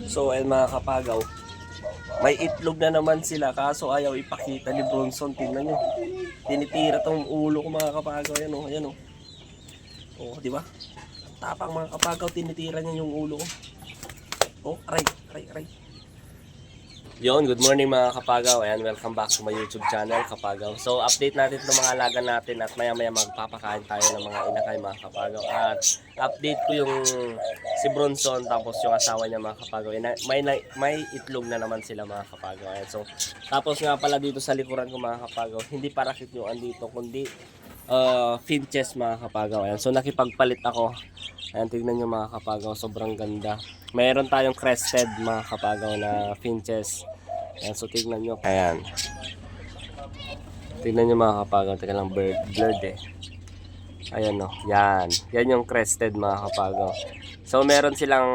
So ayun mga kapagaw, may itlog na naman sila kaso ayaw ipakita ni Bronson. Tingnan nyo, tinitira tong ulo ko mga kapagaw. Ayan o, ayan o. Oh, di ba? Tapang mga kapagaw, tinitira niya yung ulo ko. Oh, aray, aray, aray. Yon, good morning mga kapagaw. Ayan, welcome back to my YouTube channel, Kapagaw. So, update natin itong mga alaga natin at maya-maya magpapakain tayo ng mga inakay mga kapagaw. At update ko yung si Bronson tapos yung asawa niya mga kapagaw. May itlog na naman sila mga kapagaw. Ayan, so, tapos nga pala dito sa likuran ko mga kapagaw, hindi parakit yung andito kundi finches mga kapagaw. Ayan, so nakipagpalit ako. Ayan, tignan nyo mga kapagaw, sobrang ganda. Mayroon tayong crested mga kapagaw na finches. Ayan, so tignan nyo. Ayan. Tignan nyo mga kapagaw. Teka lang, blurred eh. Ayan o. Yan. Yan yung crested mga kapagaw. So meron silang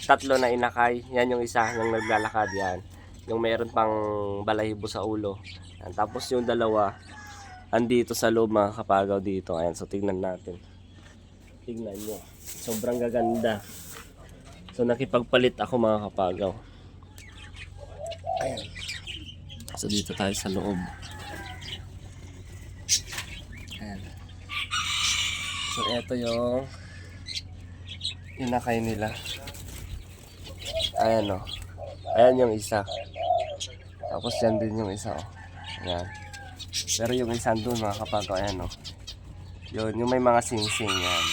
tatlo na inakay. Yan yung isa yung naglalakad. Yan. Yung meron pang balahibo sa ulo. Ayan. Tapos yung dalawa andito sa loob mga kapagaw dito. Ayan. So tignan natin. Tignan nyo. Sobrang gaganda. So nakipagpalit ako mga kapagaw. Ayan. So dito tayo sa loob. Ayan. So eto yung inakay nila. Ayan o. Ayan yung isa. Tapos yan din yung isa o. Ayan. Pero yung isa doon mga kapagaw. Ayan o. Yun, yung may mga sing-sing yan.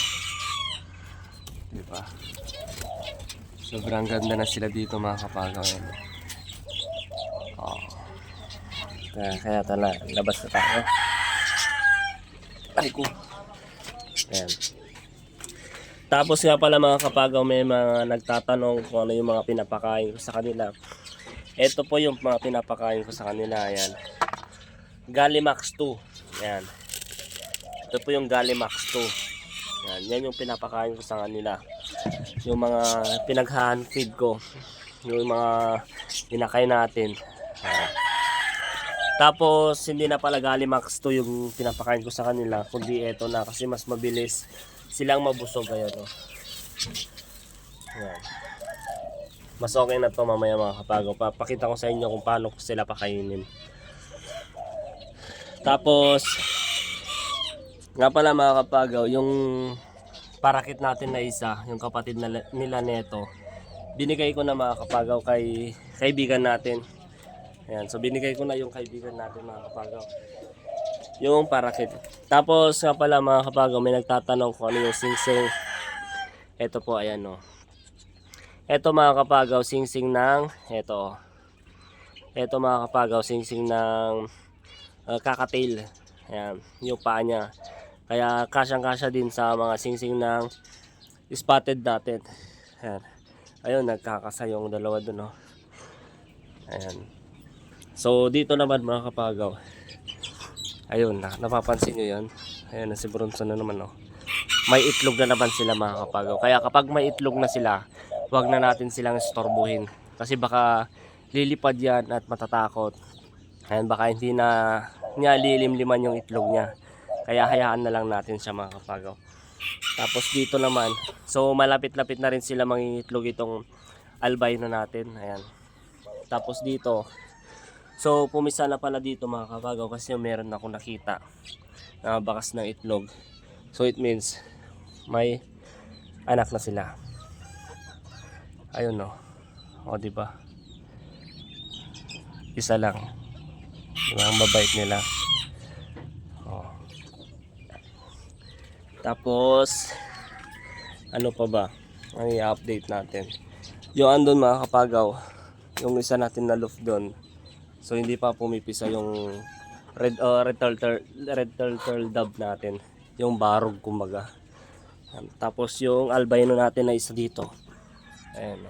Diba? Sobrang ganda na sila dito mga kapagaw. Ayan. Oh. Kaya tala, labas na tayo. Ay ko. Ayan. Tapos nga pala mga kapagaw, may mga nagtatanong kung ano yung mga pinapakain ko sa kanila. Ito po yung mga pinapakain ko sa kanila. Ayan. Gallimax 2. Ayan. Ito po yung Gallimax 2. Yan, yan yung pinapakain ko sa kanila. Yung mga pinaghahan feed ko. Yung mga inakay natin. Ayan. Tapos hindi na pala Gallimax 2 yung pinapakain ko sa kanila, kundi ito na kasi mas mabilis silang mabusog. Ayan o. Ayan. Mas okay na to mamaya mga kapagaw. Papakita ko sa inyo kung paano sila pakainin. Tapos nga pala mga kapagaw, yung parakit natin na isa, yung kapatid nila neto, binigay ko na mga kapagaw kay kaibigan natin. Ayan, so binigay ko na yung kaibigan natin mga kapagaw, yung parakit. Tapos nga pala mga kapagaw, may nagtatanong kung ano yung singsing. Ito po, ayan o. Ito mga kapagaw, singsing ng ito. Ito mga kapagaw, singsing ng kakatail. Ayan, yung paa niya. Kaya kasyang-kasya din sa mga singsing ng spotted natin. Ayan. Ayun, nagkakasa yung dalawa dun, oh. Ayan. So, dito naman mga kapagaw. Ayun, napapansin nyo yan. Ayan, si Bronson na naman, oh. May itlog na naman sila mga kapagaw. Kaya kapag may itlog na sila, huwag na natin silang istorbuhin. Kasi baka lilipad yan at matatakot. Ayan, baka hindi na niya lilimliman yung itlog niya. Kaya hayaan na lang natin siya mga kapagaw. Tapos dito naman, so malapit-lapit na rin sila mangingitlog itong albino natin. Ayan. Tapos dito, so pumisa na pala dito mga kapagaw kasi meron akong nakita na bakas ng itlog. So it means may anak na sila. Ayun, no. O diba? Isa lang. Diba, ang mabait nila. Tapos ano pa ba ang i-update natin? Yung andun mga kapagaw, yung isa natin na loof doon, so hindi pa pumipisa yung red turtle dove natin, yung barog kumbaga. Tapos yung albino natin na isa dito, ayan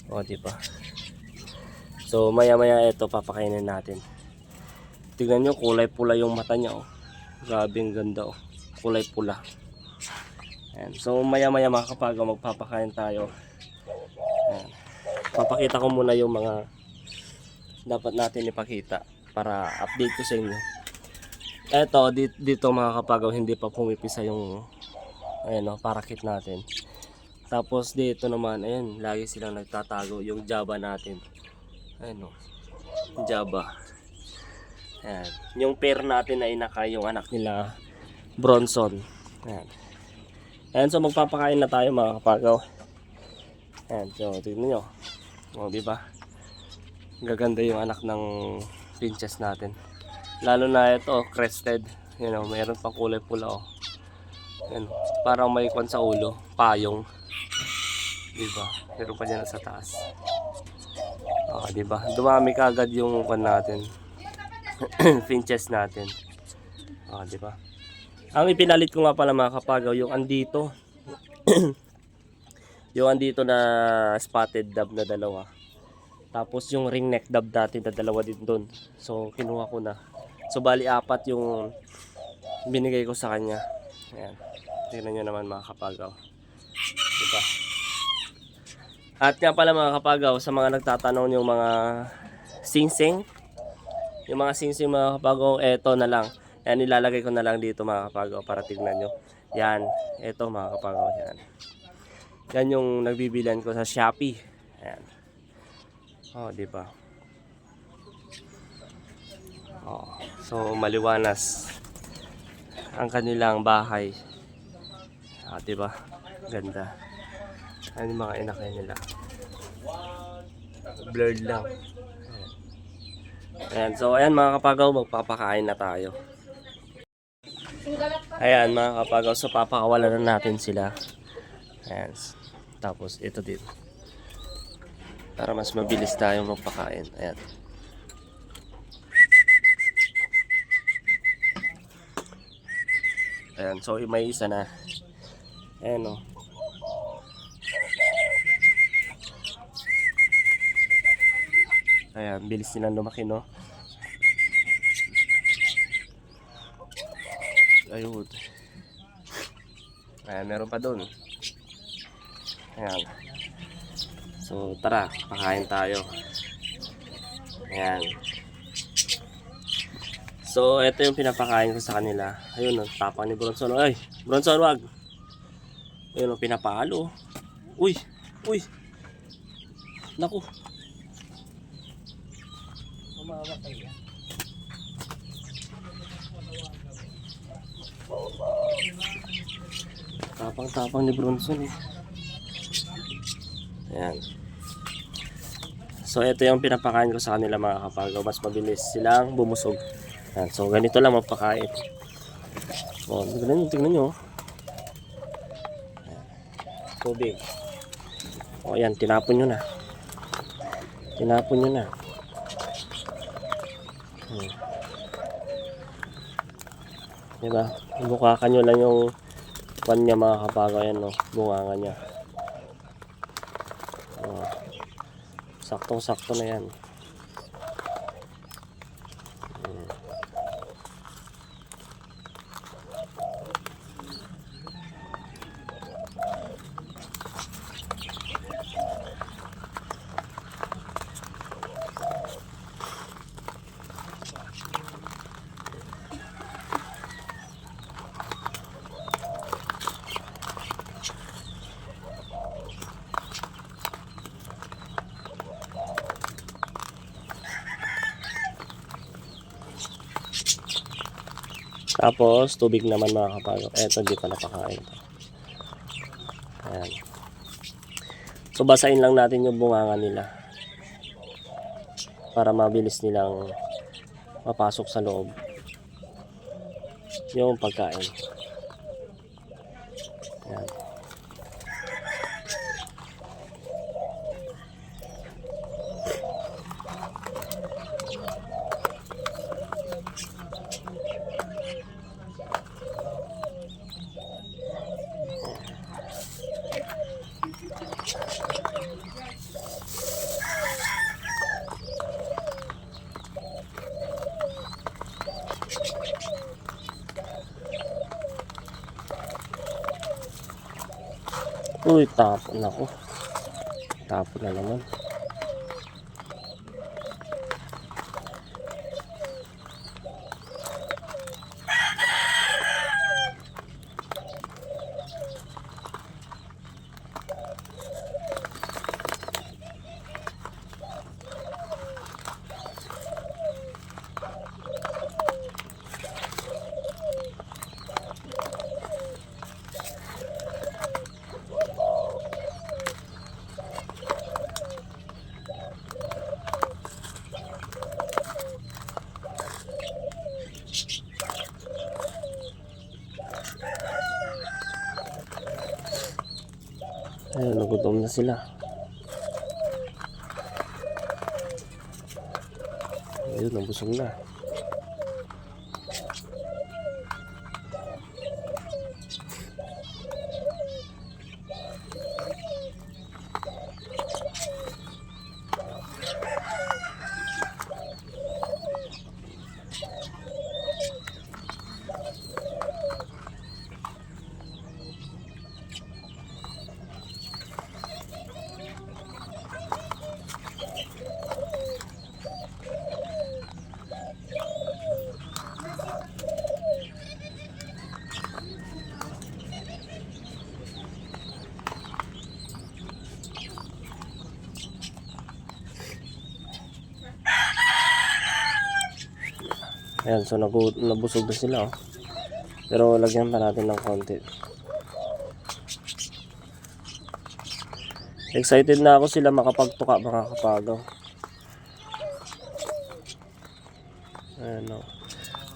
o, diba? So maya maya ito papakainin natin. Tignan nyo, kulay pula yung mata niya, oh. Grabe ang ganda, oh. Kulay pula. Ayan. So maya maya mga kapagaw, magpapakain tayo. Ayan. Papakita ko muna yung mga dapat natin ipakita para update ko sa inyo. Eto, dito mga kapagaw, hindi pa pumipisa yung ayan, oh, parakit natin. Tapos dito naman, ayan, lagi silang nagtatago yung Java natin. Ayan o, Java. Ayan. Yung pair natin na inaka, yung anak nila Bronson. Ayan. Ayan, so magpapakain na tayo mga kapagaw. Ayan, so tignan nyo. O, diba? Gaganda yung anak ng pinches natin. Lalo na ito, crested. You know, mayroon pang kulay pula o. Ayan, parang may kwan sa ulo, payong. Diba? Meron pa dyan sa taas. Diba? Dumami kagad yung kwan natin. Finches natin. Diba? Ang ipinalit ko nga pala mga kapagaw, yung andito. Yung andito na spotted dove na dalawa. Tapos yung ring neck dove dati na dalawa din doon. So kinuha ko na. So bali 4 yung binigay ko sa kanya. Ayan. Tingnan nyo naman mga kapagaw. Diba? At nga pala mga kapagaw, sa mga nagtatanong yung mga singsing. Yung mga singsing mga kapagaw, eto na lang. Yan, nilalagay ko na lang dito mga kapagaw para tignan nyo. Yan, eto mga kapagaw. Yan. Yan yung nagbibilihan ko sa Shopee. Ayan. Diba? So maliwanas ang kanilang bahay. Diba? Ganda. Ano yung mga inakay nila? Blurred lang. Ayan. So ayan mga kapagaw, magpapakain na tayo. Ayan mga kapagaw, so papakawalan na natin sila. Ayan. Tapos ito din. Para mas mabilis tayo magpakain. Ayan. Ayan, so may isa na. Ayan o. Ayan, bilis nilang lumaki, no? Ayun. Ayan, meron pa dun. Ayan. So, tara, pakain tayo. Ayan. So, ito yung pinapakain ko sa kanila. Ayun, tapang ni Bronson. Ay, Bronson, wag! Ayun, pinapalo. Uy! Uy! Naku! Mamamatay yan. Tapang-tapang ni Bronson eh. Ayan. So ito yung pinapakain ko sa kanila mga kapagaw. Mas mabilis silang bumusog. Ayan. So ganito lang magpakain. Tingnan nyo. Ayan. Tubig. Ayan, tinapon nyo na. Tinapon nyo na. Diba? Bukakan nyo lang yung kanya mga kapagaw. Ayan, no? Bunganga nya. Saktong-sakto na yan. Tapos, tubig naman mga kapagaw. Eto, hindi pa napakain. Ayan. So, basahin lang natin yung bunganga nila. Para mabilis nilang mapasok sa loob. Yung pagkain. Ayan. Uy, tapon ako. Tapon na naman. Gutom na sila. Ayun, nabusog na. Ayan, so nabusog na sila, oh. Pero lagyan pa natin ng konti. Excited na ako sila makapagtuka, mga kapagaw. Ayan, oh.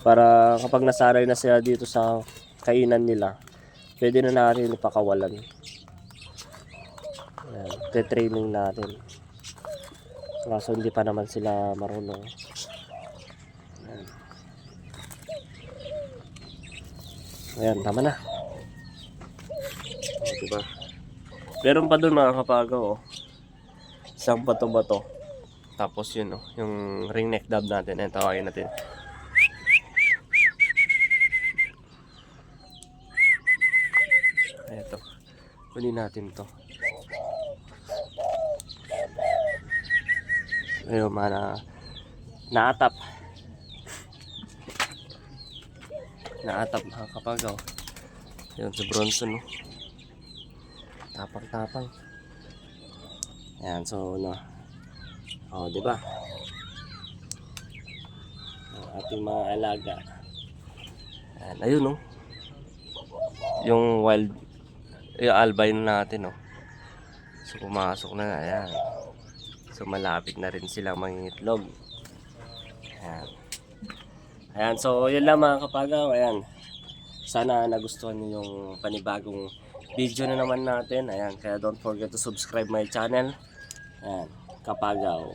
Para kapag nasanay na sila dito sa kainan nila, pwede na natin ipakawalan. Ayan, te-training natin. Kaso hindi pa naman sila marunong. Ayan. Ayan, tama na. O, diba? Meron pa dun, mga kapagaw, oh. Isang bato-bato. Tapos yun, oh, yung ring neck dab natin. Ayan, tawagin natin. Eto. Kunin natin to. Ayun, naatap. Naatap, mga kapagaw. Yun, si Bronson, no? Tapang-tapang. Ayan, so, no. O, diba? Ang ating mga alaga. Ayan, ayun, no? Yung wild, yung albino natin, no? So, pumasok na, ayan. So, malapit na rin silang mangingitlog. Ayan. Ayan, so yun lang, mga kapagaw. Ayan, sana nagustuhan niyo yung panibagong video na naman natin. Ayan, kaya don't forget to subscribe my channel. Ayan, kapagaw.